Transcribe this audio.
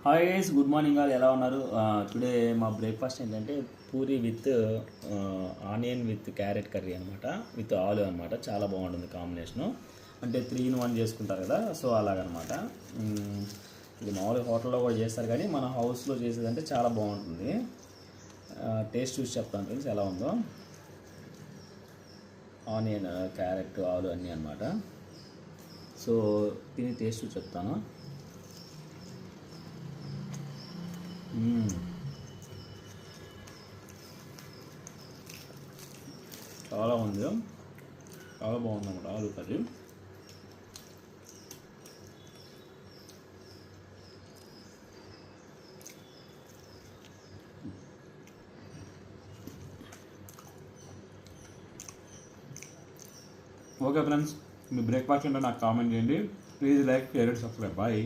Hi guys, good morning. వాళ్ళు ఎలా ఉన్నారు? టుడే మా బ్రేక్ఫాస్ట్ ఏంటంటే puri with onion with carrot curry అనమాట, విత్ ఆలు అనమాట. చాలా బాగుంటుంది కాంబినేషను. అంటే 3 in 1 చేసుకుంటారు కదా, సో అలాగనమాట. ఇది మామూలుగా హోటల్లో కూడా చేస్తారు, కానీ మన హౌస్లో చేసేదంటే చాలా బాగుంటుంది. టేస్ట్ చూసి చెప్తాను ఫ్రెండ్స్ ఎలా ఉందో. ఆనియన్, క్యారెట్, ఆలు అన్నీ అనమాట. సో తిని టేస్ట్ చూసి చెప్తాను. చాలా ఉంది, చాలా బాగుంది అన్నమాట ఆలు కర్రీ. ఓకే ఫ్రెండ్స్, మీ బ్రేక్ఫాస్ట్ ఏంటో నాకు కామెంట్ చేయండి. Please like, share, subscribe. Bye.